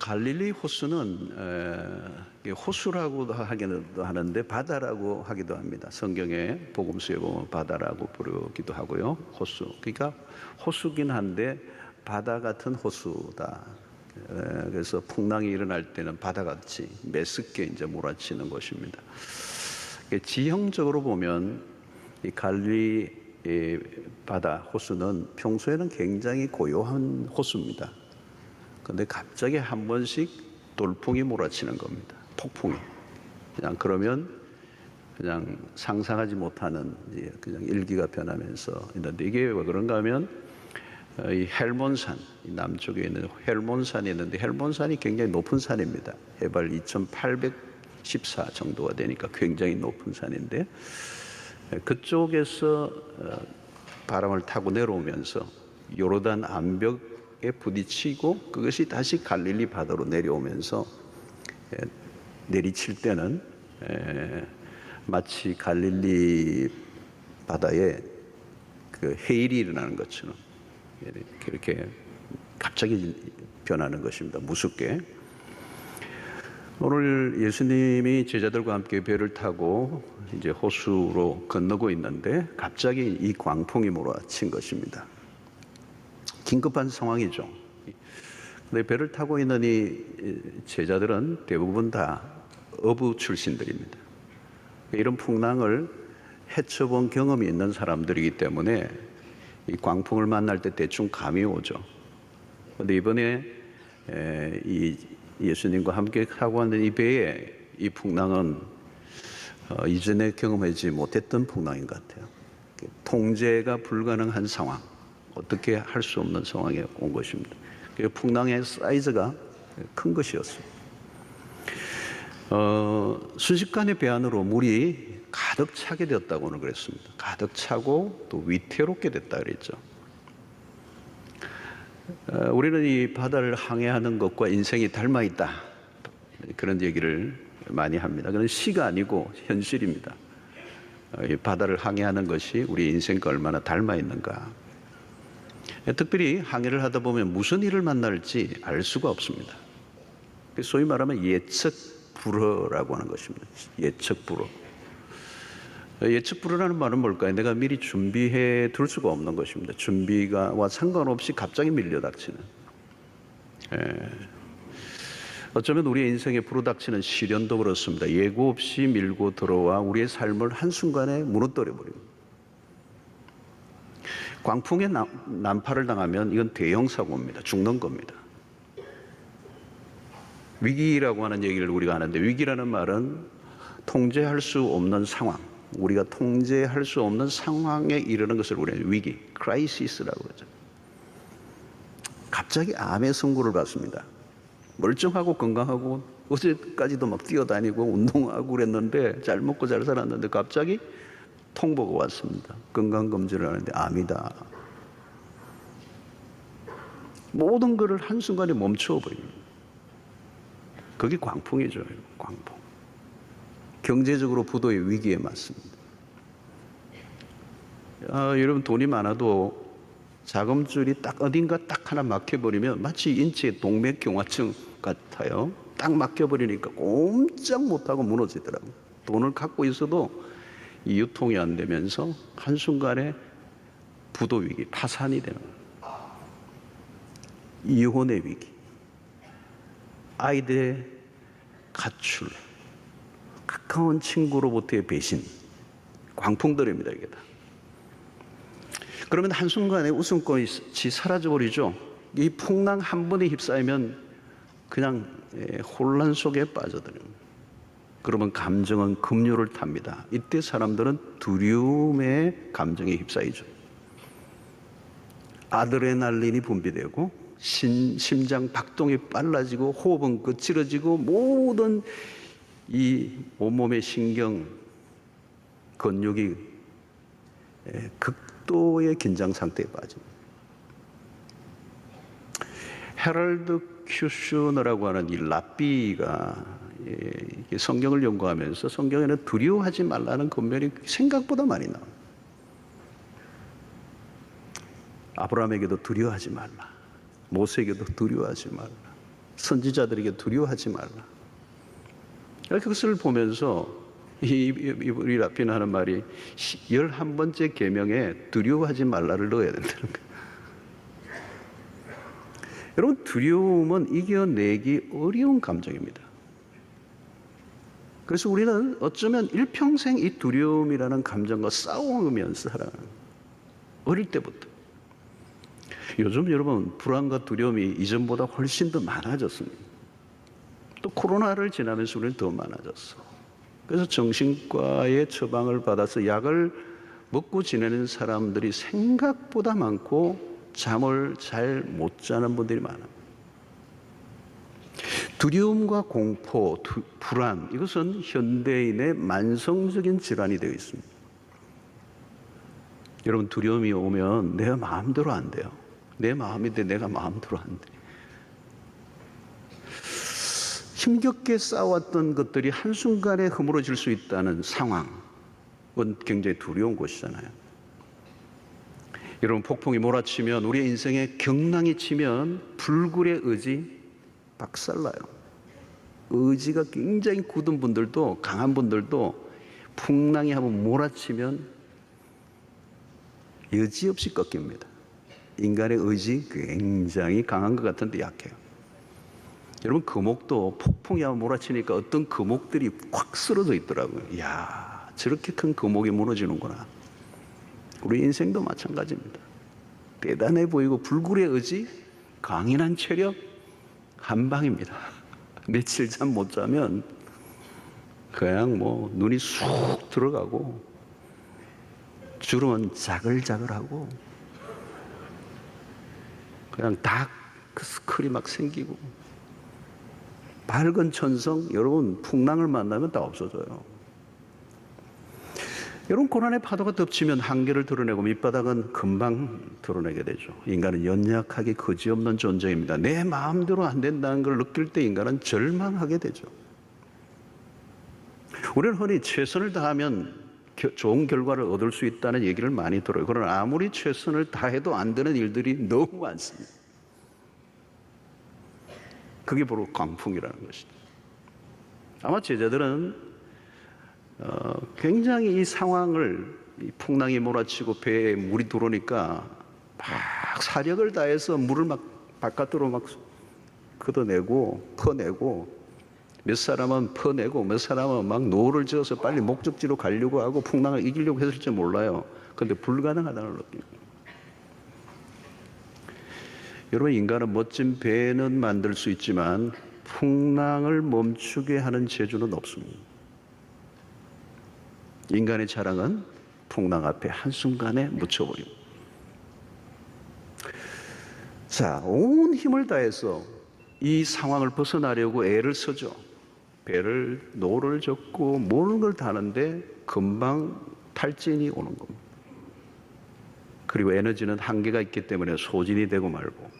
갈릴리 호수는 호수라고도 하기도 하는데 바다라고 하기도 합니다. 성경에 복음서에 보면 바다라고 부르기도 하고요. 호수. 그러니까 호수긴 한데 바다 같은 호수다. 그래서 풍랑이 일어날 때는 바다같이 메스게 이제 몰아치는 것입니다. 지형적으로 보면 이 갈릴리 바다 호수는 평소에는 굉장히 고요한 호수입니다. 근데 갑자기 한 번씩 돌풍이 몰아치는 겁니다. 폭풍이. 그냥 그러면 그냥 상상하지 못하는 그냥 일기가 변하면서 있는데 이게 왜 그런가 하면 이 헬몬산, 이 남쪽에 있는 헬몬산이 있는데 헬몬산이 굉장히 높은 산입니다. 해발 2814 정도가 되니까 굉장히 높은 산인데 그쪽에서 바람을 타고 내려오면서 요르단 암벽에 부딪히고 그것이 다시 갈릴리 바다로 내려오면서 내리칠 때는 마치 갈릴리 바다에 그 해일이 일어나는 것처럼 이렇게 갑자기 변하는 것입니다. 무섭게. 오늘 예수님이 제자들과 함께 배를 타고 이제 호수로 건너고 있는데 갑자기 이 광풍이 몰아친 것입니다. 긴급한 상황이죠. 근데 배를 타고 있는 이 제자들은 대부분 다 어부 출신들입니다. 이런 풍랑을 헤쳐본 경험이 있는 사람들이기 때문에 이 광풍을 만날 때 대충 감이 오죠. 그런데 이번에 이 예수님과 함께 타고 있는 이 배에 이 풍랑은 이전에 경험하지 못했던 풍랑인 것 같아요. 통제가 불가능한 상황, 어떻게 할 수 없는 상황에 온 것입니다. 그 풍랑의 사이즈가 큰 것이었습니다. 순식간에 배 안으로 물이 가득 차게 되었다고는 그랬습니다. 가득 차고 또 위태롭게 됐다 그랬죠. 우리는 이 바다를 항해하는 것과 인생이 닮아 있다, 그런 얘기를 많이 합니다. 그건 시가 아니고 현실입니다. 이 바다를 항해하는 것이 우리 인생과 얼마나 닮아 있는가. 특별히 항해를 하다 보면 무슨 일을 만날지 알 수가 없습니다. 소위 말하면 예측 불허라고 하는 것입니다. 예측 불허. 예측 불허라는 말은 뭘까요? 내가 미리 준비해 둘 수가 없는 것입니다. 준비와 상관없이 갑자기 밀려닥치는. 어쩌면 우리의 인생에 불어닥치는 시련도 그렇습니다. 예고 없이 밀고 들어와 우리의 삶을 한순간에 무너뜨려 버립니다. 광풍에 난파를 당하면 이건 대형 사고입니다. 죽는 겁니다. 위기라고 하는 얘기를 우리가 하는데, 위기라는 말은 통제할 수 없는 상황, 우리가 통제할 수 없는 상황에 이르는 것을 우리는 위기, 크라이시스라고 그러죠. 갑자기 암의 선고를 받습니다. 멀쩡하고 건강하고 어제까지도 막 뛰어다니고 운동하고 그랬는데 잘 먹고 잘 살았는데 갑자기 통보가 왔습니다. 건강검진을 하는데 암이다. 모든 것을 한순간에 멈춰버립니다. 그게 광풍이죠. 광풍. 경제적으로 부도의 위기에 맞습니다. 여러분, 돈이 많아도 자금줄이 딱 어딘가 딱 하나 막혀버리면 마치 인체의 동맥경화증 같아요. 딱 막혀버리니까 꼼짝 못하고 무너지더라고요. 돈을 갖고 있어도 이 유통이 안 되면서 한순간에 부도 위기, 파산이 되는 거예요. 이혼의 위기, 아이들의 가출, 가까운 친구로부터의 배신, 광풍들입니다, 이게 다. 그러면 한순간에 웃음꽃이 사라져버리죠. 이 풍랑 한 번에 휩싸이면 그냥 혼란 속에 빠져들어요. 그러면 감정은 급류를 탑니다. 이때 사람들은 두려움의 감정에 휩싸이죠. 아드레날린이 분비되고 심장 박동이 빨라지고 호흡은 거칠어지고 모든 이 온몸의 신경, 근육이 극도의 긴장 상태에 빠집니다. 헤럴드 큐슈너라고 하는 이 랍비가 성경을 연구하면서 성경에는 두려워하지 말라는 권면이 생각보다 많이 나와요. 아브라함에게도 두려워하지 말라, 모세에게도 두려워하지 말라, 선지자들에게 두려워하지 말라. 그것을 보면서 우리 랍비는 하는 말이 11번째 계명에 두려워하지 말라를 넣어야 된다는 거예요. 여러분, 두려움은 이겨내기 어려운 감정입니다. 그래서 우리는 어쩌면 일평생 이 두려움이라는 감정과 싸우면서 살아가는 거예요. 어릴 때부터. 요즘 여러분, 불안과 두려움이 이전보다 훨씬 더 많아졌습니다. 또 코로나를 지나면서 우리는 더 많아졌어. 그래서 정신과의 처방을 받아서 약을 먹고 지내는 사람들이 생각보다 많고 잠을 잘 못 자는 분들이 많아요. 두려움과 공포, 불안, 이것은 현대인의 만성적인 질환이 되어 있습니다. 여러분, 두려움이 오면 내가 마음대로 안 돼요. 내 마음인데 내가 마음대로 안 돼. 힘겹게 싸웠던 것들이 한순간에 허물어질 수 있다는 상황은 굉장히 두려운 것이잖아요. 여러분, 폭풍이 몰아치면, 우리의 인생에 경랑이 치면 불굴의 의지 박살나요. 의지가 굉장히 굳은 분들도, 강한 분들도 풍랑이 한번 몰아치면 여지없이 꺾입니다. 인간의 의지 굉장히 강한 것 같은데 약해요. 여러분, 거목도 폭풍이 한번 몰아치니까 어떤 거목들이 콱 쓰러져 있더라고요. 이야, 저렇게 큰 거목이 무너지는구나. 우리 인생도 마찬가지입니다. 대단해 보이고 불굴의 의지, 강인한 체력, 한 방입니다. 며칠 잠 못 자면 그냥 뭐 눈이 쑥 들어가고 주름은 자글자글하고 그냥 다크스클이 막 생기고, 밝은 천성, 여러분 풍랑을 만나면 다 없어져요. 여러분, 고난의 파도가 덮치면 한계를 드러내고 밑바닥은 금방 드러내게 되죠. 인간은 연약하게 그지없는 존재입니다. 내 마음대로 안 된다는 걸 느낄 때 인간은 절망하게 되죠. 우리는 흔히 최선을 다하면 좋은 결과를 얻을 수 있다는 얘기를 많이 들어요. 그러나 아무리 최선을 다해도 안 되는 일들이 너무 많습니다. 그게 바로 광풍이라는 것이죠. 아마 제자들은 굉장히 이 상황을, 이 풍랑이 몰아치고 배에 물이 들어오니까 막 사력을 다해서 물을 막 바깥으로 막 걷어내고 퍼내고, 몇 사람은 퍼내고 몇 사람은 막 노를 지어서 빨리 목적지로 가려고 하고 풍랑을 이기려고 했을지 몰라요. 그런데 불가능하다는 걸 느낍니다. 여러분, 인간은 멋진 배는 만들 수 있지만 풍랑을 멈추게 하는 재주는 없습니다. 인간의 자랑은 풍랑 앞에 한순간에 묻혀버립니다. 자, 온 힘을 다해서 이 상황을 벗어나려고 애를 쓰죠. 배를 노를 젓고 모든 걸 다는데 금방 탈진이 오는 겁니다. 그리고 에너지는 한계가 있기 때문에 소진이 되고 말고.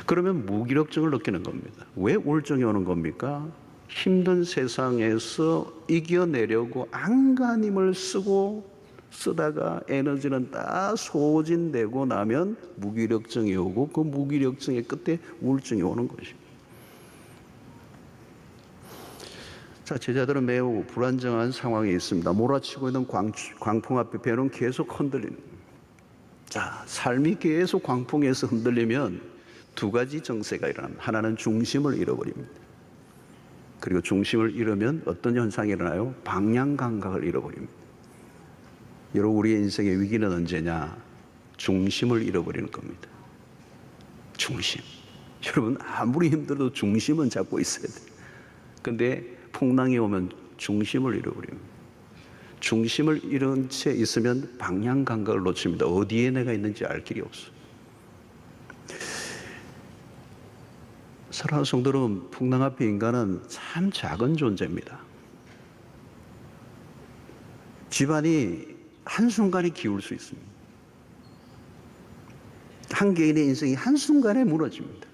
그러면 무기력증을 느끼는 겁니다. 왜 우울증이 오는 겁니까? 힘든 세상에서 이겨내려고 안간힘을 쓰다가 에너지는 다 소진되고 나면 무기력증이 오고, 그 무기력증의 끝에 우울증이 오는 것입니다. 자, 제자들은 매우 불안정한 상황에 있습니다. 몰아치고 있는 광풍 앞에 배는 계속 흔들립니다. 자, 삶이 계속 광풍에서 흔들리면 두 가지 정세가 일어납니다. 하나는 중심을 잃어버립니다. 그리고 중심을 잃으면 어떤 현상이 일어나요? 방향 감각을 잃어버립니다. 여러분, 우리의 인생의 위기는 언제냐? 중심을 잃어버리는 겁니다. 중심. 여러분, 아무리 힘들어도 중심은 잡고 있어야 돼요. 근데 풍랑이 오면 중심을 잃어버립니다. 중심을 잃은 채 있으면 방향 감각을 놓칩니다. 어디에 내가 있는지 알 길이 없어요. 사랑하는 성도 여러분, 풍랑 앞에 인간은 참 작은 존재입니다. 집안이 한순간에 기울 수 있습니다. 한 개인의 인생이 한순간에 무너집니다.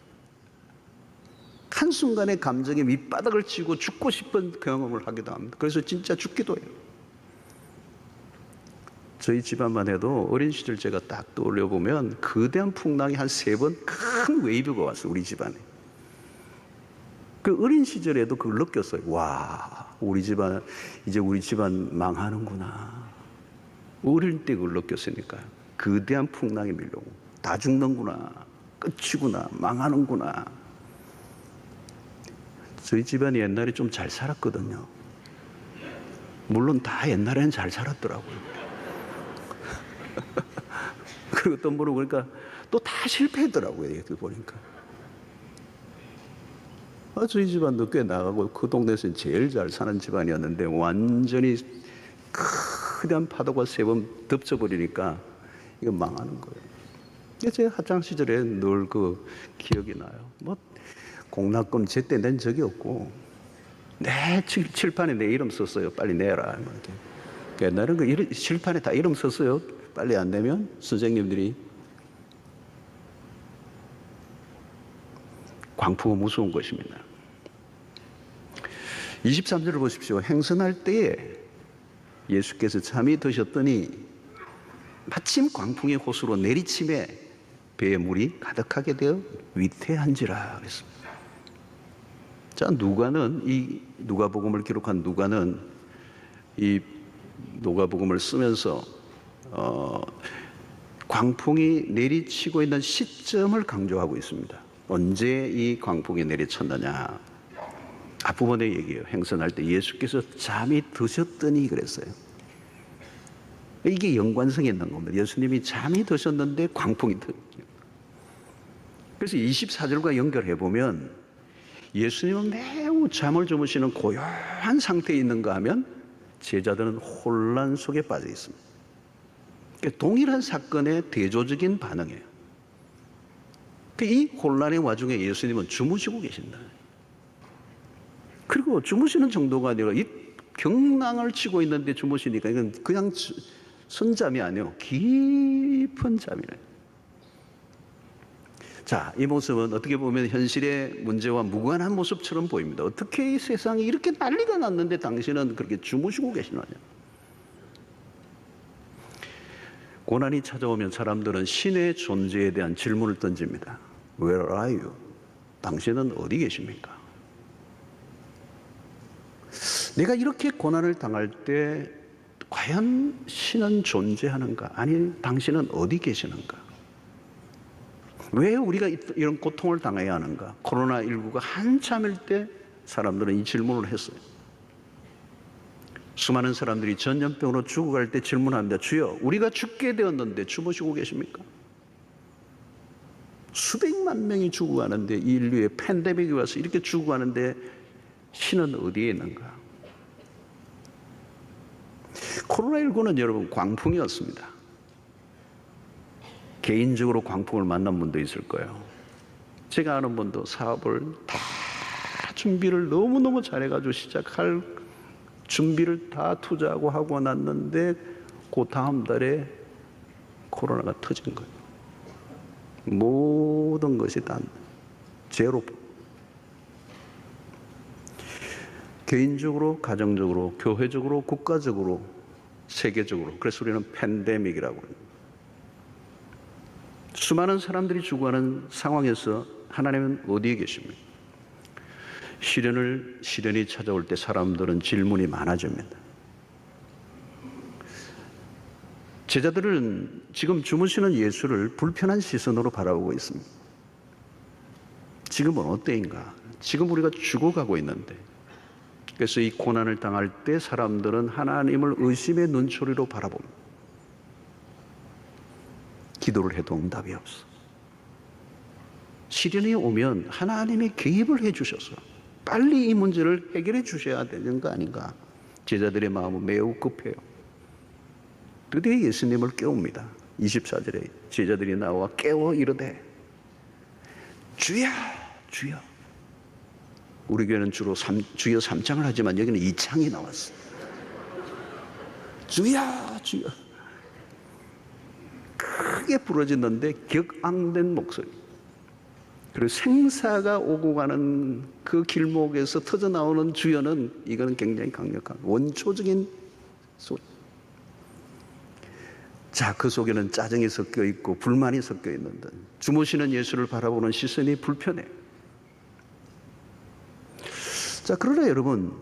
한순간에 감정의 밑바닥을 치고 죽고 싶은 경험을 하기도 합니다. 그래서 진짜 죽기도 해요. 저희 집안만 해도 어린 시절 제가 딱 떠올려 보면 거대한 풍랑이 한 3번 큰 웨이브가 왔어요, 우리 집안에. 그 어린 시절에도 그걸 느꼈어요. 와, 우리 집안, 이제 우리 집안 망하는구나. 어릴 때 그걸 느꼈으니까요. 거대한 풍랑이 밀려오고, 다 죽는구나, 끝이구나, 망하는구나. 저희 집안이 옛날에 좀 잘 살았거든요. 물론 다 옛날에는 잘 살았더라고요. 그리고 또 모르고 그러니까 또 다 실패했더라고요. 그 보니까. 저희 집안도 꽤 나가고 그 동네에서 제일 잘 사는 집안이었는데 완전히 크단 파도가 3번 덮쳐버리니까 이거 망하는 거예요. 제 학창 시절에 늘 그 기억이 나요. 뭐 공납금 제때 낸 적이 없고, 내 칠판에 내 이름 썼어요. 빨리 내라. 옛날에는 그 칠판에 다 이름 썼어요. 빨리 안 내면 선생님들이 광풍은 무서운 것입니다. 23절을 보십시오. 행선할 때에 예수께서 잠이 드셨더니 마침 광풍의 호수로 내리침에 배에 물이 가득하게 되어 위태한지라 그랬습니다. 자, 누가는 이 누가복음을 기록한 누가는 이 누가복음을 쓰면서 광풍이 내리치고 있는 시점을 강조하고 있습니다. 언제 이 광풍이 내리쳤느냐? 앞부분의 얘기예요. 행선할 때 예수께서 잠이 드셨더니 그랬어요. 이게 연관성이 있는 겁니다. 예수님이 잠이 드셨는데 광풍이 들어요. 그래서 24절과 연결해 보면 예수님은 매우 잠을 주무시는 고요한 상태에 있는가 하면 제자들은 혼란 속에 빠져 있습니다. 그러니까 동일한 사건의 대조적인 반응이에요. 이 혼란의 와중에 예수님은 주무시고 계신다. 그리고 주무시는 정도가 아니라 이 경랑을 치고 있는데 주무시니까 이건 그냥 선잠이 아니에요. 깊은 잠이래요. 자, 이 모습은 어떻게 보면 현실의 문제와 무관한 모습처럼 보입니다. 어떻게 이 세상이 이렇게 난리가 났는데 당신은 그렇게 주무시고 계시느냐? 고난이 찾아오면 사람들은 신의 존재에 대한 질문을 던집니다. Where are you? 당신은 어디 계십니까? 내가 이렇게 고난을 당할 때 과연 신은 존재하는가? 아니, 당신은 어디 계시는가? 왜 우리가 이런 고통을 당해야 하는가? 코로나19가 한참일 때 사람들은 이 질문을 했어요. 수많은 사람들이 전염병으로 죽어갈 때 질문합니다. 주여, 우리가 죽게 되었는데 주무시고 계십니까? 수백만 명이 죽어가는데, 이 인류의 팬데믹이 와서 이렇게 죽어가는데 신은 어디에 있는가? 코로나19는 여러분 광풍이었습니다. 개인적으로 광풍을 만난 분도 있을 거예요. 제가 아는 분도 사업을 다 준비를 너무너무 잘해가지고 시작할 준비를 다 투자하고 하고 났는데 그 다음 달에 코로나가 터진 거예요. 모든 것이 다 제로. 개인적으로, 가정적으로, 교회적으로, 국가적으로, 세계적으로. 그래서 우리는 팬데믹이라고 합니다. 수많은 사람들이 죽어가는 상황에서 하나님은 어디에 계십니까? 시련이 찾아올 때 사람들은 질문이 많아집니다. 제자들은 지금 주무시는 예수를 불편한 시선으로 바라보고 있습니다. 지금은 어때인가? 지금 우리가 죽어가고 있는데. 그래서 이 고난을 당할 때 사람들은 하나님을 의심의 눈초리로 바라봅니다. 기도를 해도 응답이 없어. 시련이 오면 하나님이 개입을 해 주셔서 빨리 이 문제를 해결해 주셔야 되는 거 아닌가? 제자들의 마음은 매우 급해요. 드디어 예수님을 깨웁니다. 24절에 제자들이 나와 깨워 이르되 주여 주여. 우리 교회는 주로 주여 3창을 하지만 여기는 2창이 나왔어. 주여 주여. 크게 부러지는데 격앙된 목소리. 그리고 생사가 오고 가는 그 길목에서 터져나오는 주여는 이거는 굉장히 강력한 원초적인 소리. 자, 그 속에는 짜증이 섞여 있고 불만이 섞여 있는데 주무시는 예수를 바라보는 시선이 불편해. 자, 그러나 여러분,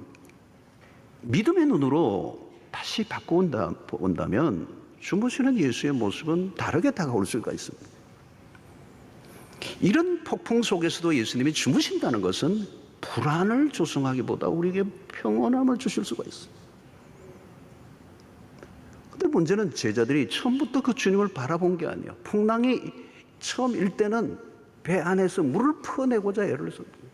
믿음의 눈으로 다시 바꿔본다면 주무시는 예수의 모습은 다르게 다가올 수가 있습니다. 이런 폭풍 속에서도 예수님이 주무신다는 것은 불안을 조성하기보다 우리에게 평온함을 주실 수가 있어요. 근데 문제는 제자들이 처음부터 그 주님을 바라본 게 아니에요. 풍랑이 처음 일 때는 배 안에서 물을 퍼내고자 애를 썼어요.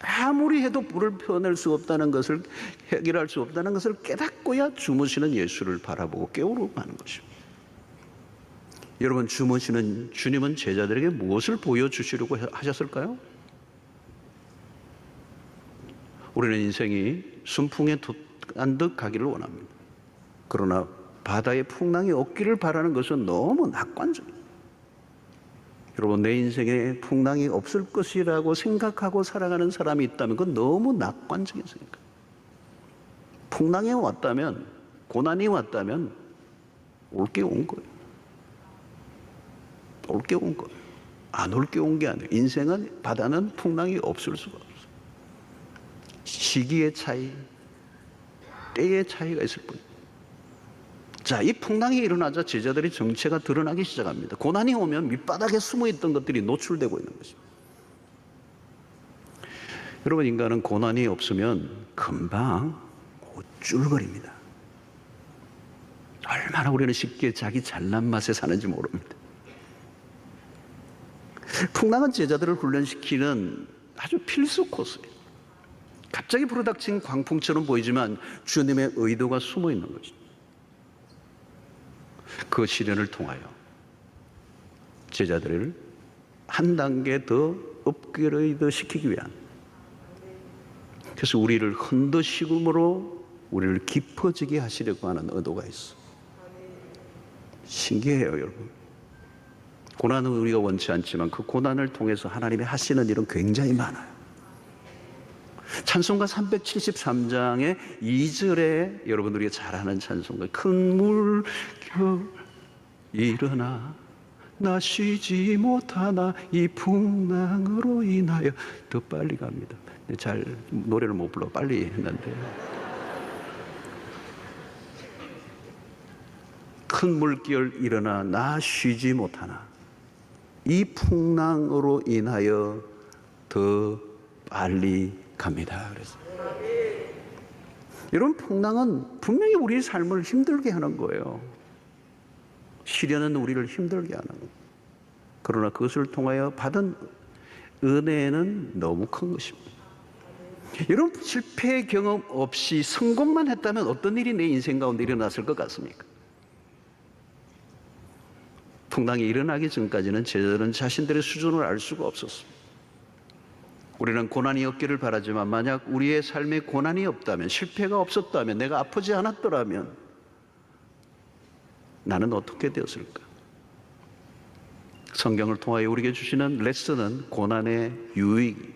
아무리 해도 물을 퍼낼 수 없다는 것을, 해결할 수 없다는 것을 깨닫고야 주무시는 예수를 바라보고 깨우려고 하는 것입니다. 여러분, 주무시는 주님은 제자들에게 무엇을 보여주시려고 하셨을까요? 우리는 인생이 순풍에 안 듯 가기를 원합니다. 그러나 바다의 풍랑이 없기를 바라는 것은 너무 낙관적이에요. 여러분, 내 인생에 풍랑이 없을 것이라고 생각하고 살아가는 사람이 있다면 그건 너무 낙관적인 생각. 풍랑이 왔다면, 고난이 왔다면 올 게 온 거예요. 올 게 온 거예요. 안 올 게 온 게 아니에요. 인생은, 바다는 풍랑이 없을 수가 없어요. 시기의 차이, 때의 차이가 있을 뿐이에요. 자, 이 풍랑이 일어나자 제자들의 정체가 드러나기 시작합니다. 고난이 오면 밑바닥에 숨어있던 것들이 노출되고 있는 것입니다. 여러분, 인간은 고난이 없으면 금방 우쭐거립니다. 얼마나 우리는 쉽게 자기 잘난 맛에 사는지 모릅니다. 풍랑은 제자들을 훈련시키는 아주 필수 코스예요. 갑자기 불어닥친 광풍처럼 보이지만 주님의 의도가 숨어 있는 것입니다. 그 시련을 통하여 제자들을 한 단계 더 업그레이드 시키기 위한, 그래서 우리를 흔드시금으로 우리를 깊어지게 하시려고 하는 의도가 있어. 신기해요, 여러분. 고난은 우리가 원치 않지만 그 고난을 통해서 하나님이 하시는 일은 굉장히 많아요. 찬송가 373장의 2절에 여러분들이 잘 아는 찬송가, 큰 물결 일어나 나 쉬지 못하나 이 풍랑으로 인하여, 더 빨리 갑니다. 잘 노래를 못 불러 빨리 했는데, 큰 물결 일어나 나 쉬지 못하나 이 풍랑으로 인하여 더 빨리 갑니다. 그래서 이런 풍랑은 분명히 우리 삶을 힘들게 하는 거예요. 시련은 우리를 힘들게 하는 거예요. 그러나 그것을 통하여 받은 은혜는 너무 큰 것입니다. 이런 실패 경험 없이 성공만 했다면 어떤 일이 내 인생 가운데 일어났을 것 같습니까? 풍랑이 일어나기 전까지는 제자들은 자신들의 수준을 알 수가 없었습니다. 우리는 고난이 없기를 바라지만 만약 우리의 삶에 고난이 없다면, 실패가 없었다면, 내가 아프지 않았더라면 나는 어떻게 되었을까? 성경을 통하여 우리에게 주시는 레슨은 고난의 유익,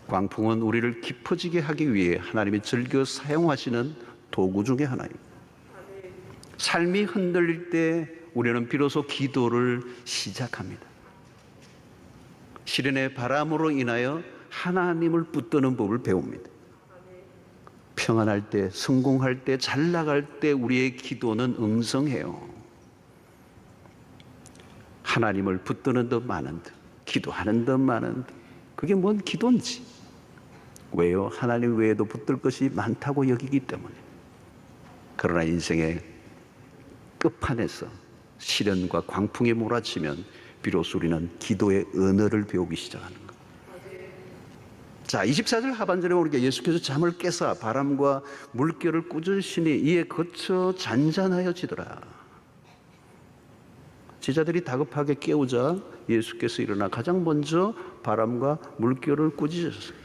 광풍은 우리를 깊어지게 하기 위해 하나님이 즐겨 사용하시는 도구 중에 하나입니다. 삶이 흔들릴 때 우리는 비로소 기도를 시작합니다. 시련의 바람으로 인하여 하나님을 붙드는 법을 배웁니다. 평안할 때, 성공할 때, 잘 나갈 때 우리의 기도는 응성해요. 하나님을 붙드는 듯 마는 듯, 기도하는 듯 마는 듯. 그게 뭔 기도인지. 왜요? 하나님 외에도 붙들 것이 많다고 여기기 때문에. 그러나 인생의 끝판에서 시련과 광풍이 몰아치면 비로소 우리는 기도의 언어를 배우기 시작하는 것. 자, 24절 하반절에 우리가 예수께서 잠을 깨사 바람과 물결을 꾸짖으시니 이에 거쳐 잔잔하여지더라. 제자들이 다급하게 깨우자 예수께서 일어나 가장 먼저 바람과 물결을 꾸짖으셨어요.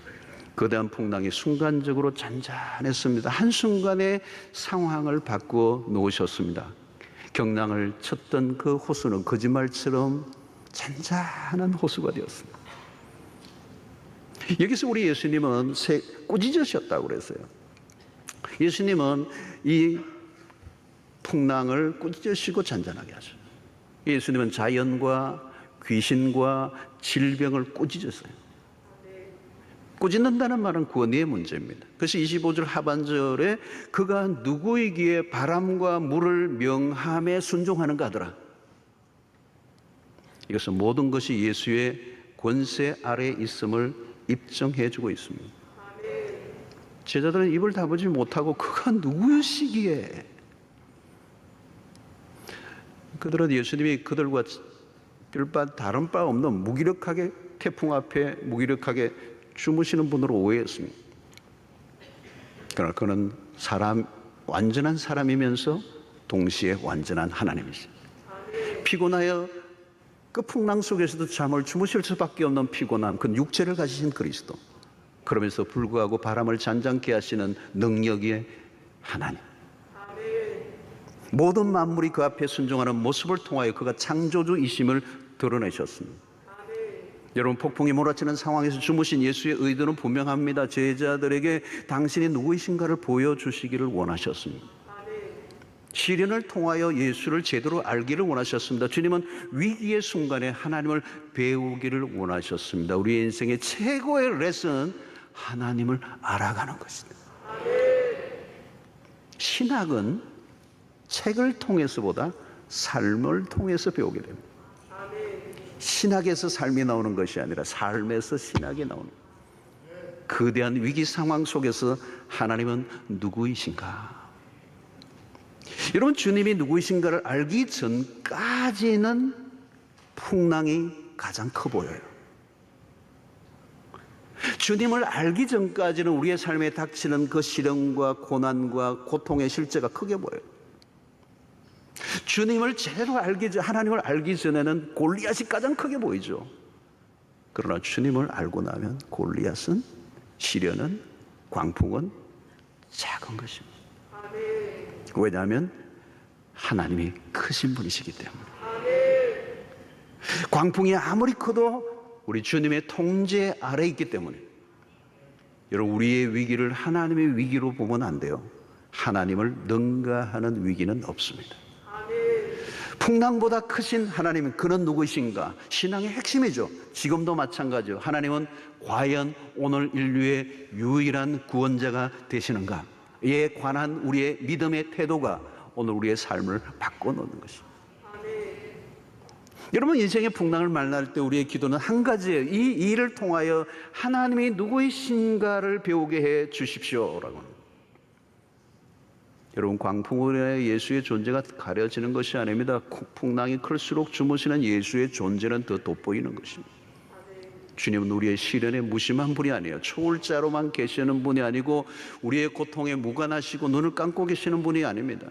거대한 풍랑이 순간적으로 잔잔했습니다. 한순간에 상황을 바꾸어 놓으셨습니다. 경랑을 쳤던 그 호수는 거짓말처럼 잔잔한 호수가 되었습니다. 여기서 우리 예수님은 꾸짖으셨다고 그랬어요. 예수님은 이 풍랑을 꾸짖으시고 잔잔하게 하셨어요. 예수님은 자연과 귀신과 질병을 꾸짖으셨어요. 꾸짖는다는 말은 권위의 문제입니다. 그래서 25절 하반절에 그가 누구이기에 바람과 물을 명함에 순종하는가 하더라. 이것은 모든 것이 예수의 권세 아래에 있음을 입증해주고 있습니다. 제자들은 입을 다물지 못하고 그가 누구시기에, 그들은 예수님이 그들과 다른 바 없는 무기력하게 태풍 앞에 무기력하게 주무시는 분으로 오해했습니다. 그러나 그는 완전한 사람이면서 동시에 완전한 하나님이십니다. 피곤하여 그 풍랑 속에서도 잠을 주무실 수밖에 없는 피곤함, 그 육체를 가지신 그리스도, 그러면서 불구하고 바람을 잔잔케 하시는 능력의 하나님, 모든 만물이 그 앞에 순종하는 모습을 통하여 그가 창조주이심을 드러내셨습니다. 여러분, 폭풍이 몰아치는 상황에서 주무신 예수의 의도는 분명합니다. 제자들에게 당신이 누구이신가를 보여주시기를 원하셨습니다. 시련을 통하여 예수를 제대로 알기를 원하셨습니다. 주님은 위기의 순간에 하나님을 배우기를 원하셨습니다. 우리의 인생의 최고의 레슨은 하나님을 알아가는 것입니다. 신학은 책을 통해서보다 삶을 통해서 배우게 됩니다. 신학에서 삶이 나오는 것이 아니라 삶에서 신학이 나오는 거예요. 거대한 위기 상황 속에서 하나님은 누구이신가? 여러분, 주님이 누구이신가를 알기 전까지는 풍랑이 가장 커 보여요. 주님을 알기 전까지는 우리의 삶에 닥치는 그 시련과 고난과 고통의 실제가 크게 보여요. 주님을 제대로 하나님을 알기 전에는 골리앗이 가장 크게 보이죠. 그러나 주님을 알고 나면 골리앗은, 시련은, 광풍은 작은 것입니다. 왜냐하면 하나님이 크신 분이시기 때문에. 광풍이 아무리 커도 우리 주님의 통제 아래 있기 때문에. 여러분, 우리의 위기를 하나님의 위기로 보면 안 돼요. 하나님을 능가하는 위기는 없습니다. 풍랑보다 크신 하나님은 그는 누구이신가? 신앙의 핵심이죠. 지금도 마찬가지죠. 하나님은 과연 오늘 인류의 유일한 구원자가 되시는가? 이에 관한 우리의 믿음의 태도가 오늘 우리의 삶을 바꿔놓는 것입니다. 여러분, 인생의 풍랑을 만날 때 우리의 기도는 한 가지예요. 이 일을 통하여 하나님이 누구이신가를 배우게 해 주십시오라고 합니다. 여러분, 광풍에 예수의 존재가 가려지는 것이 아닙니다. 풍랑이 클수록 주무시는 예수의 존재는 더 돋보이는 것입니다. 주님은 우리의 시련에 무심한 분이 아니에요. 초월자로만 계시는 분이 아니고 우리의 고통에 무관하시고 눈을 감고 계시는 분이 아닙니다.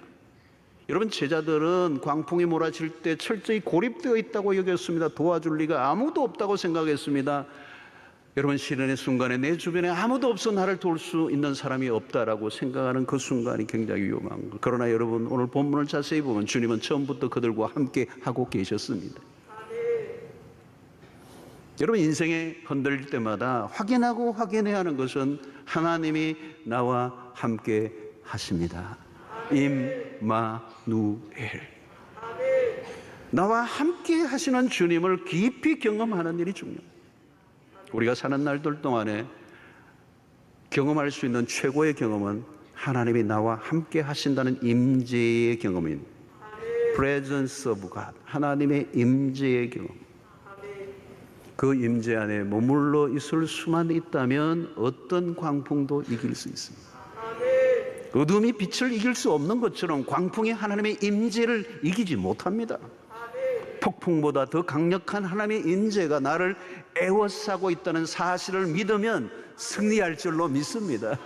여러분, 제자들은 광풍이 몰아칠 때 철저히 고립되어 있다고 여겼습니다. 도와줄 리가 아무도 없다고 생각했습니다. 여러분, 시련의 순간에 내 주변에 아무도 없어 나를 도울 수 있는 사람이 없다라고 생각하는 그 순간이 굉장히 위험한 거예요. 그러나 여러분, 오늘 본문을 자세히 보면 주님은 처음부터 그들과 함께 하고 계셨습니다. 여러분, 인생에 흔들릴 때마다 확인하고 확인해야 하는 것은 하나님이 나와 함께 하십니다. 임마누엘. 나와 함께 하시는 주님을 깊이 경험하는 일이 중요합니다. 우리가 사는 날들 동안에 경험할 수 있는 최고의 경험은 하나님이 나와 함께 하신다는 임재의 경험입니다. Presence of God, 하나님의 임재의 경험. 그 임재 안에 머물러 있을 수만 있다면 어떤 광풍도 이길 수 있습니다. 어둠이 빛을 이길 수 없는 것처럼 광풍이 하나님의 임재를 이기지 못합니다. 폭풍보다 더 강력한 하나님의 임재가 나를 에워싸고 있다는 사실을 믿으면 승리할 줄로 믿습니다.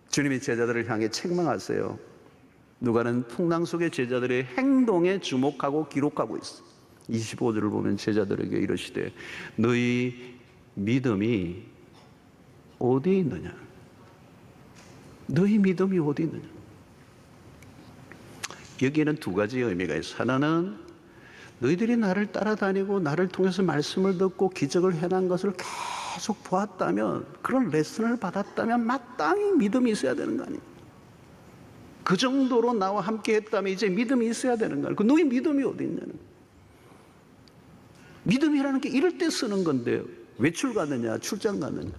주님이 제자들을 향해 책망하세요. 누가는 풍랑 속의 제자들의 행동에 주목하고 기록하고 있어요. 25절을 보면 제자들에게 이르시되 너희 믿음이 어디 있느냐? 너희 믿음이 어디 있느냐? 여기에는 두 가지 의미가 있어요. 하나는 너희들이 나를 따라다니고 나를 통해서 말씀을 듣고 기적을 해난 것을 계속 보았다면, 그런 레슨을 받았다면 마땅히 믿음이 있어야 되는 거 아니에요? 그 정도로 나와 함께 했다면 이제 믿음이 있어야 되는 거 아니에요? 너희 믿음이 어디 있냐는 거예요. 믿음이라는 게 이럴 때 쓰는 건데 외출 갔느냐 출장 갔느냐.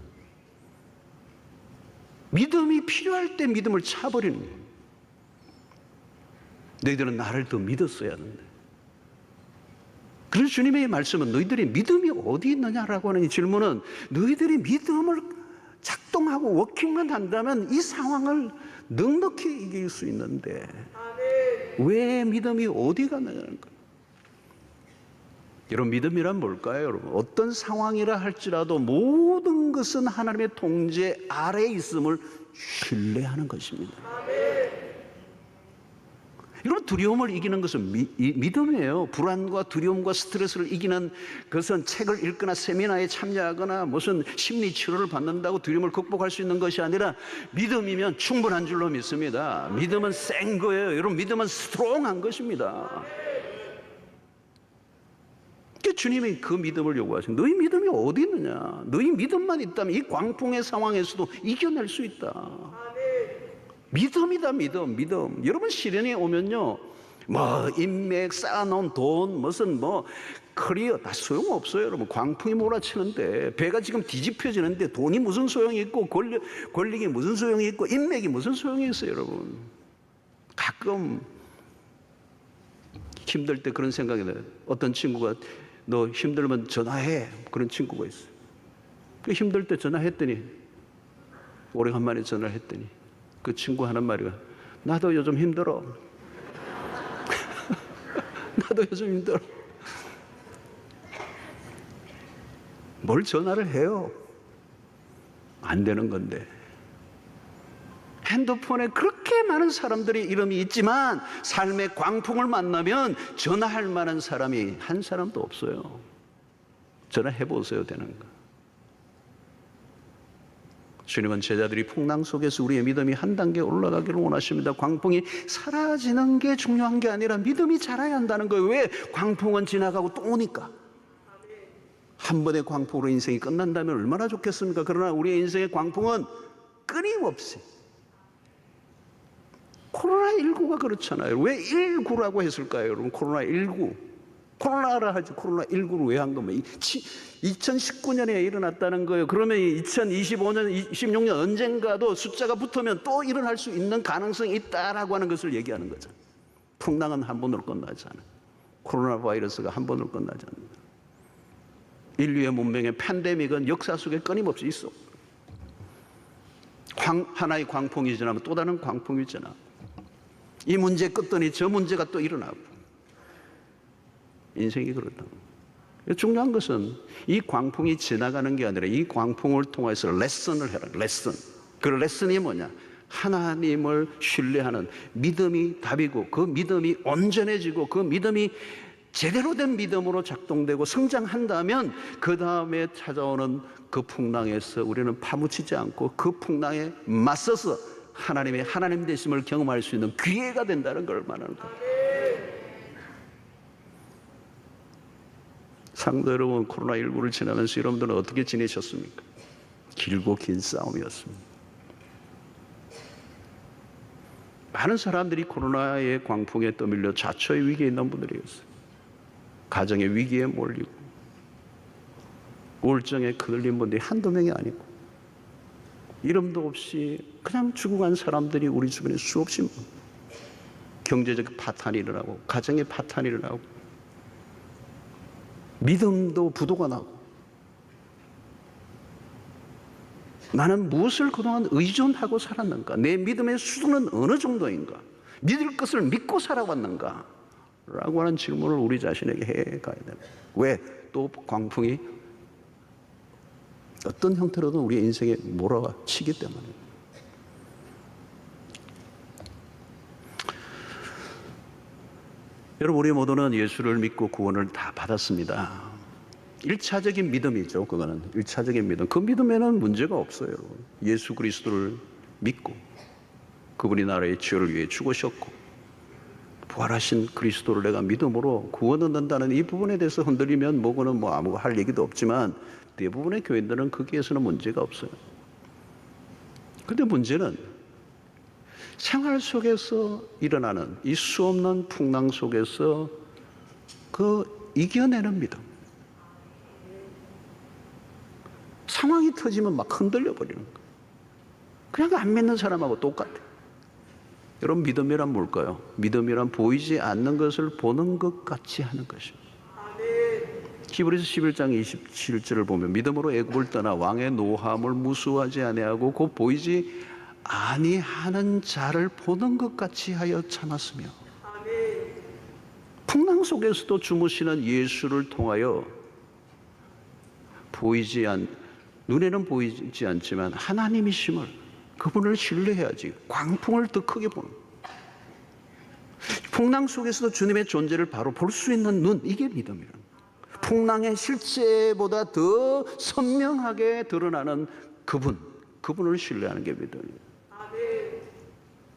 믿음이 필요할 때 믿음을 차버리는 거예요. 너희들은 나를 더 믿었어야 하는데. 그래서 주님의 말씀은 너희들이 믿음이 어디 있느냐라고 하는 이 질문은 너희들이 믿음을 작동하고 워킹만 한다면 이 상황을 넉넉히 이길 수 있는데 왜 믿음이 어디 갔느냐는 거예요. 여러분, 믿음이란 뭘까요? 여러분, 어떤 상황이라 할지라도 모든 것은 하나님의 통제 아래에 있음을 신뢰하는 것입니다. 여러분, 두려움을 이기는 것은 믿음이에요. 불안과 두려움과 스트레스를 이기는 것은 책을 읽거나 세미나에 참여하거나 무슨 심리 치료를 받는다고 두려움을 극복할 수 있는 것이 아니라 믿음이면 충분한 줄로 믿습니다. 믿음은 센 거예요. 여러분, 믿음은 스트롱한 것입니다. 주님이 그 믿음을 요구하신 너희 믿음이 어디 있느냐? 너희 믿음만 있다면 이 광풍의 상황에서도 이겨낼 수 있다. 믿음이다, 믿음. 여러분, 시련이 오면요, 뭐 인맥 쌓아놓은 돈, 무슨 뭐 커리어 다 소용없어요. 여러분, 광풍이 몰아치는데 배가 지금 뒤집혀지는데 돈이 무슨 소용이 있고 권력이 무슨 소용이 있고 인맥이 무슨 소용이 있어요. 여러분, 가끔 힘들 때 그런 생각이 나요. 어떤 친구가 너 힘들면 전화해, 그런 친구가 있어요. 그 힘들 때 전화했더니, 오래간만에 전화를 했더니 그 친구 하는 말이가, 나도 요즘 힘들어. 나도 요즘 힘들어. 뭘 전화를 해요? 안 되는 건데. 핸드폰에 그렇게 많은 사람들이 이름이 있지만 삶의 광풍을 만나면 전화할 만한 사람이 한 사람도 없어요. 전화해 보세요, 되는 거. 주님은 제자들이 풍랑 속에서 우리의 믿음이 한 단계 올라가기를 원하십니다. 광풍이 사라지는 게 중요한 게 아니라 믿음이 자라야 한다는 거예요. 왜? 광풍은 지나가고 또 오니까. 한 번의 광풍으로 인생이 끝난다면 얼마나 좋겠습니까? 그러나 우리의 인생의 광풍은 끊임없이, 코로나19가 그렇잖아요. 왜 19라고 했을까요, 여러분? 코로나19. 코로나라 하지, 코로나19를 왜 한 겁니까? 2019년에 일어났다는 거예요. 그러면 2025년, 26년 언젠가도 숫자가 붙으면 또 일어날 수 있는 가능성이 있다라고 하는 것을 얘기하는 거죠. 풍랑은 한 번으로 끝나지 않아요. 코로나 바이러스가 한 번으로 끝나지 않는다. 인류의 문명의 팬데믹은 역사 속에 끊임없이 있어. 하나의 광풍이 지나면 또 다른 광풍이 지나고, 이 문제 끝더니 저 문제가 또 일어나고, 인생이 그렇다. 중요한 것은 이 광풍이 지나가는 게 아니라 이 광풍을 통해서 레슨을 해라. 레슨. 그 레슨이 뭐냐? 하나님을 신뢰하는 믿음이 답이고, 그 믿음이 온전해지고, 그 믿음이 제대로 된 믿음으로 작동되고 성장한다면 그 다음에 찾아오는 그 풍랑에서 우리는 파묻히지 않고 그 풍랑에 맞서서 하나님의 하나님 되심을 경험할 수 있는 기회가 된다는 걸 말하는 거예요. 상도 여러분, 코로나19를 지나면서 여러분들은 어떻게 지내셨습니까? 길고 긴 싸움이었습니다. 많은 사람들이 코로나의 광풍에 떠밀려 자초의 위기에 있는 분들이었어요. 가정의 위기에 몰리고 우울증에 그을린 분들이 한두 명이 아니고, 이름도 없이 그냥 죽어간 사람들이 우리 주변에 수없이, 경제적 파탄이 일어나고 가정의 파탄이 일어나고 믿음도 부도가 나고, 나는 무엇을 그동안 의존하고 살았는가? 내 믿음의 수준은 어느 정도인가? 믿을 것을 믿고 살아왔는가? 라고 하는 질문을 우리 자신에게 해 가야 됩니다. 왜? 또 광풍이 어떤 형태로든 우리의 인생에 몰아치기 때문에. 여러분, 우리 모두는 예수를 믿고 구원을 다 받았습니다. 1차적인 믿음이죠. 그거는 1차적인 믿음. 그 믿음에는 문제가 없어요. 예수 그리스도를 믿고 그분이 나라의 죄를 위해 죽으셨고 부활하신 그리스도를 내가 믿음으로 구원 얻는다는 이 부분에 대해서 흔들리면 뭐고는 아무 할 얘기도 없지만 대부분의 교인들은 거기에서는 문제가 없어요. 그런데 문제는 생활 속에서 일어나는 이 수없는 풍랑 속에서 그 이겨내는 믿음. 상황이 터지면 막 흔들려 버리는 거예요. 그냥 안 믿는 사람하고 똑같아요. 여러분, 믿음이란 뭘까요? 믿음이란 보이지 않는 것을 보는 것 같이 하는 것입니다. 히브리서 11장 27절을 보면 믿음으로 애굽을 떠나 왕의 노함을 무수하지 아니하고 곧 보이지 아니하는 자를 보는 것 같이 하여 참았으며, 풍랑 속에서도 주무시는 예수를 통하여 눈에는 보이지 않지만 하나님이심을, 그분을 신뢰해야지 광풍을 더 크게 보는, 풍랑 속에서도 주님의 존재를 바로 볼 수 있는 눈, 이게 믿음이라는 거예요. 풍랑의 실제보다 더 선명하게 드러나는 그분을 신뢰하는 게 믿음이에요.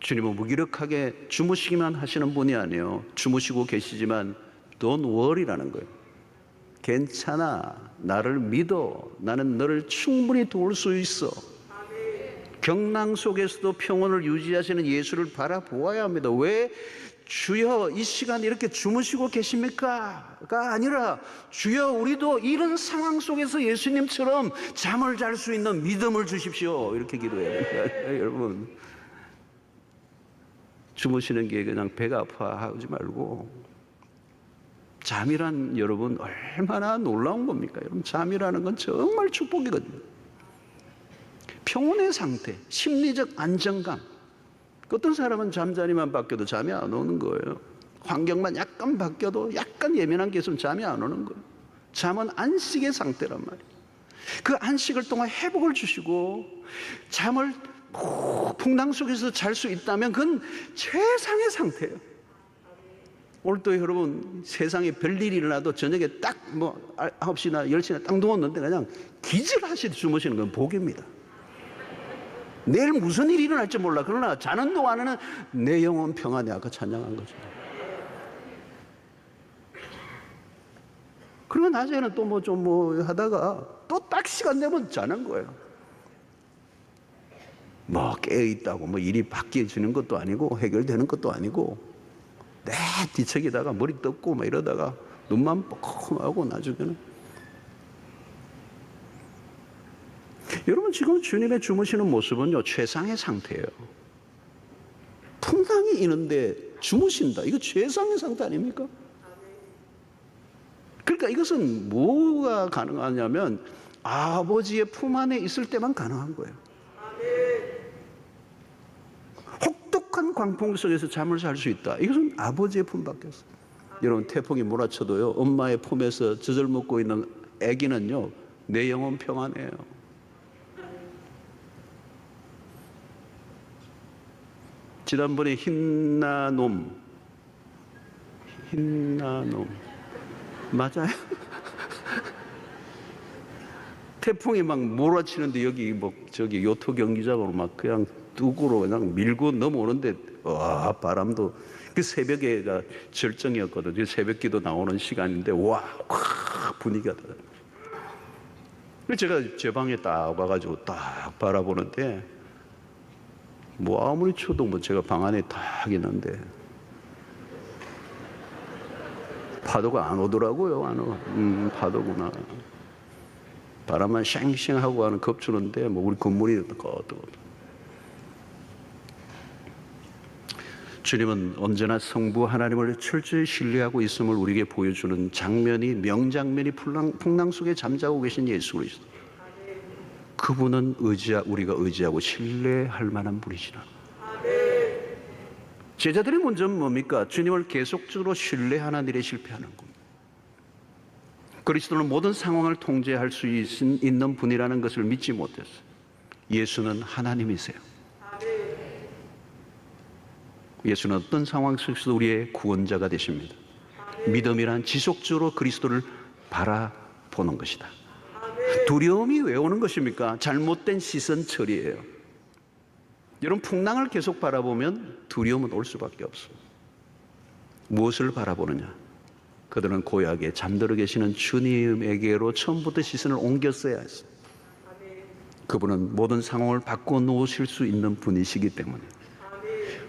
주님은 무기력하게 주무시기만 하시는 분이 아니에요. 주무시고 계시지만 Don't worry라는 거예요. 괜찮아. 나를 믿어. 나는 너를 충분히 도울 수 있어. 경랑 속에서도 평온을 유지하시는 예수를 바라보아야 합니다. 왜 주여 이 시간 이렇게 주무시고 계십니까? 가 아니라 주여 우리도 이런 상황 속에서 예수님처럼 잠을 잘 수 있는 믿음을 주십시오. 이렇게 기도해야 됩니다. 여러분, 주무시는 게 그냥 배가 아파하지 말고, 잠이란 여러분 얼마나 놀라운 겁니까? 여러분, 잠이라는 건 정말 축복이거든요. 평온의 상태, 심리적 안정감. 어떤 사람은 잠자리만 바뀌어도 잠이 안 오는 거예요. 환경만 약간 바뀌어도 약간 예민한 게 있으면 잠이 안 오는 거예요. 잠은 안식의 상태란 말이에요. 그 안식을 통한 회복을 주시고 잠을 풍랑 속에서 잘 수 있다면 그건 최상의 상태예요. 오늘도 여러분, 세상에 별일이 일어나도 저녁에 딱 9시나 10시나 딱 누웠는데 그냥 기절하시듯 주무시는 건 복입니다. 내일 무슨 일이 일어날지 몰라. 그러나 자는 동안에는 내 영혼 평안이 아까 찬양한 거죠. 그리고 낮에는 또 좀 하다가 또 딱 시간 되면 자는 거예요. 깨어있다고 일이 바뀌어지는 것도 아니고 해결되는 것도 아니고 내 뒤척이다가 머리 떴고 이러다가 눈만 뻑뻑하고 나중에는. 여러분, 지금 주님의 주무시는 모습은요 최상의 상태예요. 풍랑이 있는데 주무신다. 이거 최상의 상태 아닙니까? 그러니까 이것은 뭐가 가능하냐면 아버지의 품 안에 있을 때만 가능한 거예요. 혹독한 광풍 속에서 잠을 잘 수 있다. 이것은 아버지의 품밖에 없어요. 여러분, 태풍이 몰아쳐도요 엄마의 품에서 젖을 먹고 있는 아기는요 내 영혼 평안해요. 지난번에 힌나놈 맞아요? 태풍이 막 몰아치는데 여기 저기 요트 경기장으로 막 그냥 뚝으로 그냥 밀고 넘어오는데 와, 바람도 그 새벽에 절정이었거든요. 새벽기도 나오는 시간인데 와, 분위기가 달라요. 제가 제 방에 딱 와가지고 딱 바라보는데 아무리 쳐도 제가 방 안에 딱 있는데 파도가 안 오더라고요. 안 오. 파도구나. 바람만 쉥쉥하고 하는 겁주는데 우리 건물이 꺼도. 주님은 언제나 성부 하나님을 철저히 신뢰하고 있음을 우리에게 보여주는 장면이, 명장면이 풍랑 속에 잠자고 계신 예수 그리스도. 그분은 우리가 의지하고 신뢰할 만한 분이시라. 제자들의 문제는 뭡니까? 주님을 계속적으로 신뢰하는 일에 실패하는 겁니다. 그리스도는 모든 상황을 통제할 수 있는 분이라는 것을 믿지 못했어요. 예수는 하나님이세요. 예수는 어떤 상황 속에서도 우리의 구원자가 되십니다. 믿음이란 지속적으로 그리스도를 바라보는 것이다. 두려움이 왜 오는 것입니까? 잘못된 시선 처리예요. 여러분, 풍랑을 계속 바라보면 두려움은 올 수밖에 없어요. 무엇을 바라보느냐? 그들은 고요하게 잠들어 계시는 주님에게로 처음부터 시선을 옮겼어야 했어요. 그분은 모든 상황을 바꿔 놓으실 수 있는 분이시기 때문에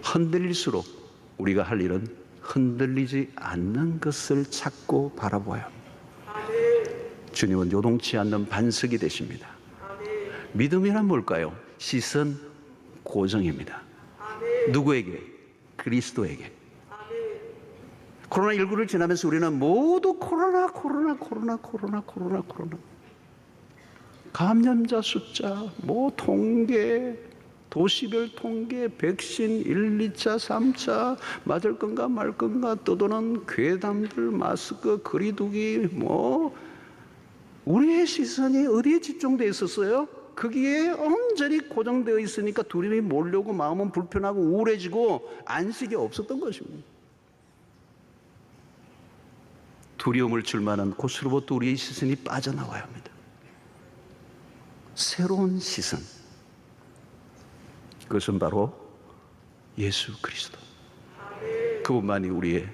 흔들릴수록 우리가 할 일은 흔들리지 않는 것을 찾고 바라보아야 합니다. 주님은 요동치 않는 반석이 되십니다. 믿음이란 뭘까요? 시선 고정입니다. 누구에게? 그리스도에게. 코로나19를 지나면서 우리는 모두 코로나 감염자 숫자, 통계, 도시별 통계, 백신 1, 2차, 3차 맞을 건가 말 건가 떠도는 괴담들, 마스크, 거리두기, 우리의 시선이 어디에 집중되어 있었어요? 거기에 온전히 고정되어 있으니까 두려움이 몰려오고 마음은 불편하고 우울해지고 안식이 없었던 것입니다. 두려움을 줄 만한 곳으로부터 우리의 시선이 빠져나와야 합니다. 새로운 시선. 그것은 바로 예수 그리스도. 그분만이 우리의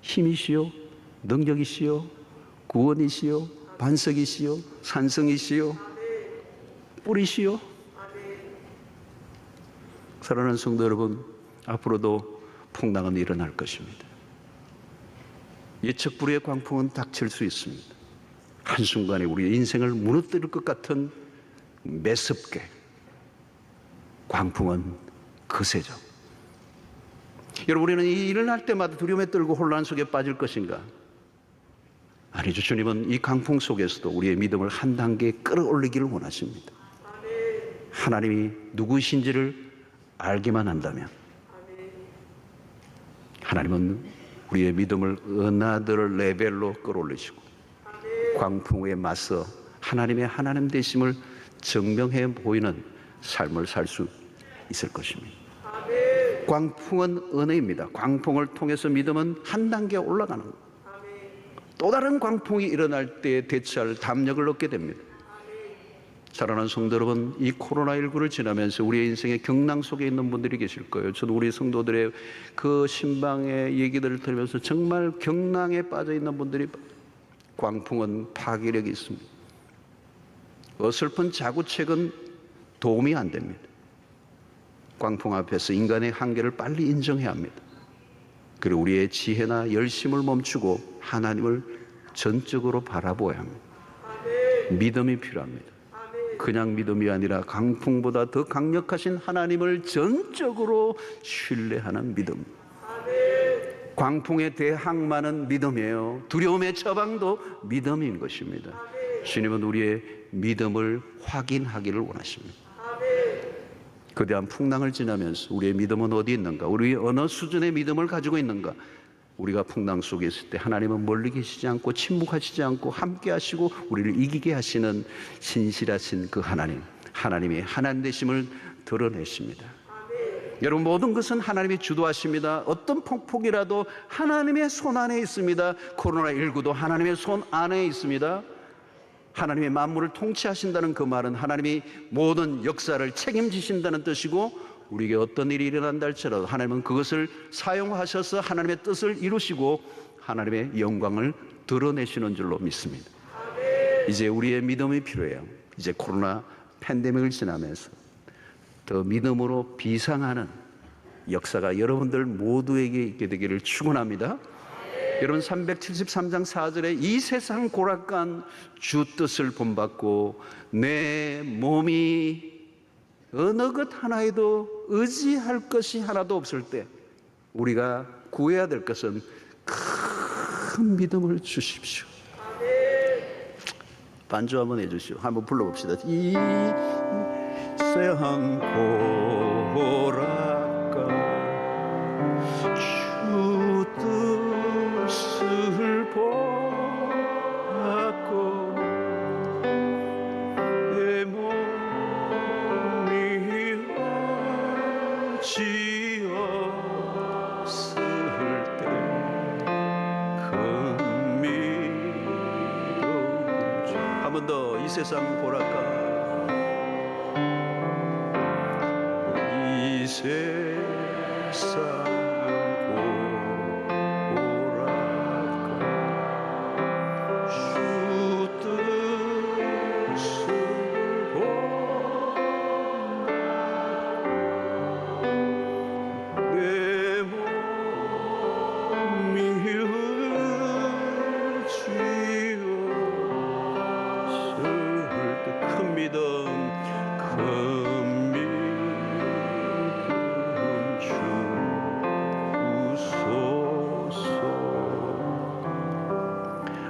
힘이시요 능력이시요 구원이시요, 반석이시요, 산성이시요, 뿌리시요. 사랑하는 성도 여러분, 앞으로도 풍랑은 일어날 것입니다. 예측 불후의 광풍은 닥칠 수 있습니다. 한순간에 우리의 인생을 무너뜨릴 것 같은 매섭게 광풍은 거세죠. 여러분, 우리는 이 일어날 때마다 두려움에 떨고 혼란 속에 빠질 것인가? 아니죠. 주님은 이 강풍 속에서도 우리의 믿음을 한 단계 끌어올리기를 원하십니다. 하나님이 누구신지를 알기만 한다면 하나님은 우리의 믿음을 another 레벨로 끌어올리시고 광풍에 맞서 하나님의 하나님 되심을 증명해 보이는 삶을 살 수 있을 것입니다. 광풍은 은혜입니다. 광풍을 통해서 믿음은 한 단계 올라가는 것. 또 다른 광풍이 일어날 때 대처할 담력을 얻게 됩니다. 사랑하는 성도 여러분, 이 코로나19를 지나면서 우리의 인생의 경랑 속에 있는 분들이 계실 거예요. 저도 우리 성도들의 그 신방의 얘기들을 들으면서 정말 경랑에 빠져 있는 분들이, 광풍은 파괴력이 있습니다. 어설픈 자구책은 도움이 안 됩니다. 광풍 앞에서 인간의 한계를 빨리 인정해야 합니다. 그리고 우리의 지혜나 열심을 멈추고 하나님을 전적으로 바라보아야 합니다. 믿음이 필요합니다. 그냥 믿음이 아니라 강풍보다 더 강력하신 하나님을 전적으로 신뢰하는 믿음. 광풍에 대항마는 믿음이에요. 두려움의 처방도 믿음인 것입니다. 주님은 우리의 믿음을 확인하기를 원하십니다. 거대한 풍랑을 지나면서 우리의 믿음은 어디 있는가? 우리 어느 수준의 믿음을 가지고 있는가? 우리가 풍랑 속에 있을 때 하나님은 멀리 계시지 않고 침묵하시지 않고 함께 하시고 우리를 이기게 하시는 신실하신 그 하나님, 하나님의 하나님 되심을 드러내십니다. 여러분, 모든 것은 하나님이 주도하십니다. 어떤 폭풍이라도 하나님의 손 안에 있습니다. 코로나19도 하나님의 손 안에 있습니다. 하나님의 만물을 통치하신다는 그 말은 하나님이 모든 역사를 책임지신다는 뜻이고, 우리에게 어떤 일이 일어난다 할지라도 하나님은 그것을 사용하셔서 하나님의 뜻을 이루시고 하나님의 영광을 드러내시는 줄로 믿습니다. 이제 우리의 믿음이 필요해요. 이제 코로나 팬데믹을 지나면서 더 믿음으로 비상하는 역사가 여러분들 모두에게 있게 되기를 축원합니다. 여러분, 373장 4절에 이 세상 고락간 주 뜻을 본받고 내 몸이 어느 것 하나에도 의지할 것이 하나도 없을 때 우리가 구해야 될 것은 큰 믿음을 주십시오. 반주 한번 해주시오. 한번 불러봅시다. 이 세상 고락간 주 뜻을 본받고 내 몸이 지었을 때 큰 믿음 한 번 더. 이 세상 고락간 이 세상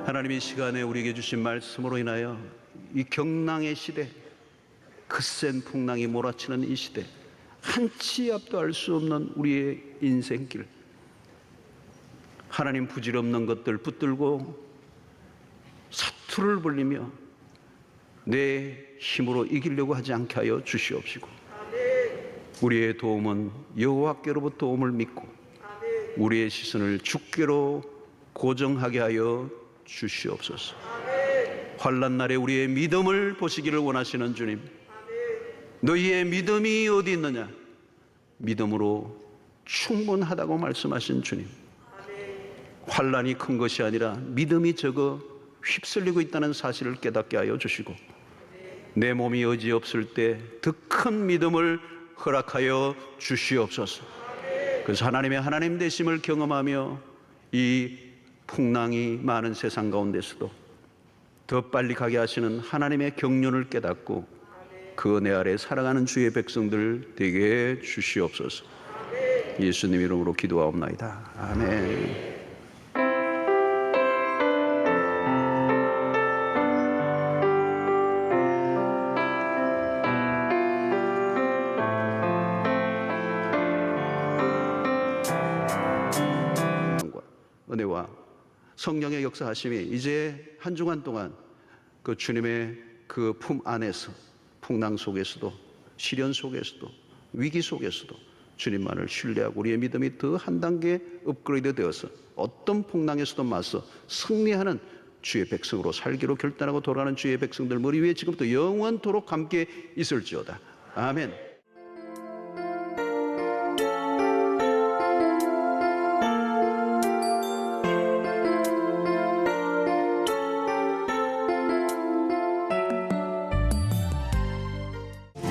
하나님이 시간에 우리에게 주신 말씀으로 인하여 이 경랑의 시대, 거센 풍랑이 몰아치는 이 시대, 한치 앞도 알 수 없는 우리의 인생길, 하나님 부질없는 것들 붙들고 사투를 벌리며 내 힘으로 이기려고 하지 않게 하여 주시옵시고, 우리의 도움은 여호와께로부터 도움을 믿고 우리의 시선을 주께로 고정하게 하여 주시옵소서. 환난 날에 우리의 믿음을 보시기를 원하시는 주님, 너희의 믿음이 어디 있느냐? 믿음으로 충분하다고 말씀하신 주님, 환난이 큰 것이 아니라 믿음이 적어 휩쓸리고 있다는 사실을 깨닫게 하여 주시고 내 몸이 여지없을 때 더 큰 믿음을 허락하여 주시옵소서. 그래서 하나님의 하나님 되심을 경험하며 이 풍랑이 많은 세상 가운데서도 더 빨리 가게 하시는 하나님의 경륜을 깨닫고 그 은혜 아래 살아가는 주의 백성들 되게 주시옵소서. 예수님 이름으로 기도하옵나이다. 아멘. 은혜와 성령의 역사하심이 이제 한 주간 동안 그 주님의 그 품 안에서 풍랑 속에서도 시련 속에서도 위기 속에서도 주님만을 신뢰하고 우리의 믿음이 더 한 단계 업그레이드 되어서 어떤 풍랑에서도 맞서 승리하는 주의 백성으로 살기로 결단하고 돌아가는 주의 백성들 머리 위에 지금부터 영원토록 함께 있을지어다. 아멘.